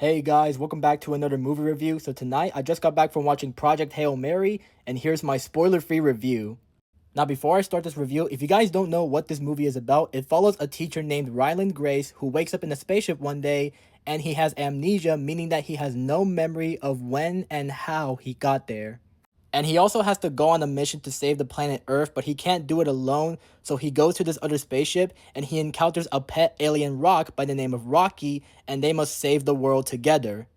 Hey guys, welcome back to another movie review. So tonight I just got back from watching Project Hail Mary, and here's my spoiler-free review. Now before I start this review, if you guys don't know what this movie is about, it follows a teacher named Ryland Grace who wakes up in a spaceship one day and he has amnesia, meaning that he has no memory of when and how he got there. And he also has to go on a mission to save the planet Earth, but he can't do it alone, so he goes to this other spaceship and he encounters a pet alien rock by the name of Rocky, and they must save the world together.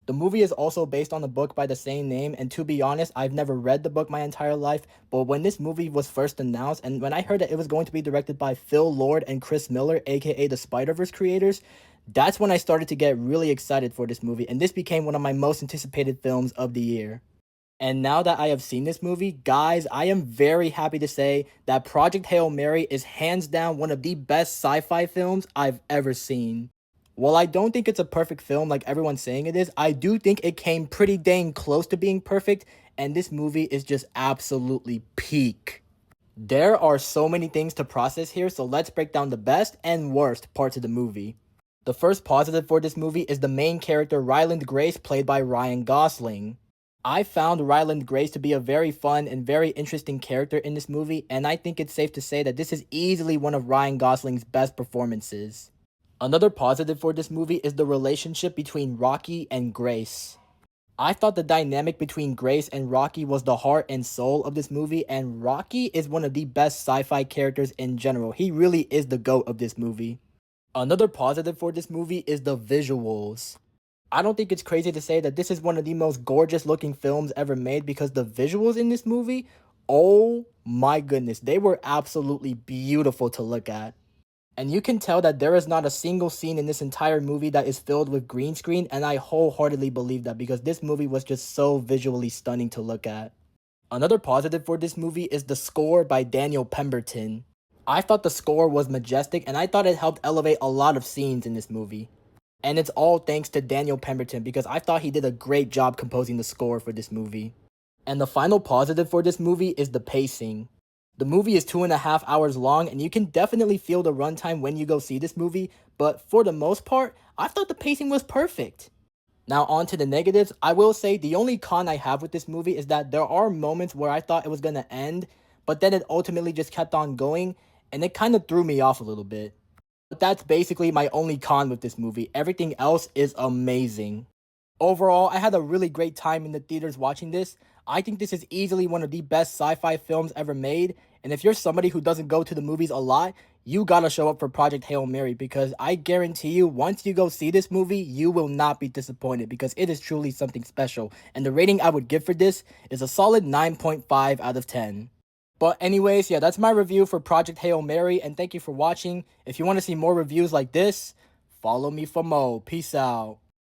The movie is also based on a book by the same name, and to be honest, I've never read the book my entire life, but when this movie was first announced, and when I heard that it was going to be directed by Phil Lord and Chris Miller, aka the Spider-Verse creators, that's when I started to get really excited for this movie, and this became one of my most anticipated films of the year. And now that I have seen this movie, guys, I am very happy to say that Project Hail Mary is hands down one of the best sci-fi films I've ever seen. While I don't think it's a perfect film like everyone's saying it is, I do think it came pretty dang close to being perfect, and this movie is just absolutely peak. There are so many things to process here, so let's break down the best and worst parts of the movie. The first positive for this movie is the main character Ryland Grace, played by Ryan Gosling. I found Ryland Grace to be a very fun and very interesting character in this movie, and I think it's safe to say that this is easily one of Ryan Gosling's best performances. Another positive for this movie is the relationship between Rocky and Grace. I thought the dynamic between Grace and Rocky was the heart and soul of this movie, and Rocky is one of the best sci-fi characters in general. He really is the GOAT of this movie. Another positive for this movie is the visuals. I don't think it's crazy to say that this is one of the most gorgeous looking films ever made because the visuals in this movie, oh my goodness, they were absolutely beautiful to look at. And you can tell that there is not a single scene in this entire movie that is filled with green screen, and I wholeheartedly believe that because this movie was just so visually stunning to look at. Another positive for this movie is the score by Daniel Pemberton. I thought the score was majestic, and I thought it helped elevate a lot of scenes in this movie. And it's all thanks to Daniel Pemberton because I thought he did a great job composing the score for this movie. And the final positive for this movie is the pacing. The movie is 2.5 hours long, and you can definitely feel the runtime when you go see this movie, but for the most part, I thought the pacing was perfect. Now on to the negatives. I will say the only con I have with this movie is that there are moments where I thought it was gonna end, but then it ultimately just kept on going, and it kind of threw me off a little bit. But that's basically my only con with this movie. Everything else is amazing. Overall, I had a really great time in the theaters watching this. I think this is easily one of the best sci-fi films ever made, and if you're somebody who doesn't go to the movies a lot, you gotta show up for Project Hail Mary because I guarantee you, once you go see this movie, you will not be disappointed because it is truly something special, and the rating I would give for this is a solid 9.5 out of 10. But anyways, yeah, that's my review for Project Hail Mary, and thank you for watching. If you want to see more reviews like this, follow me for more. Peace out.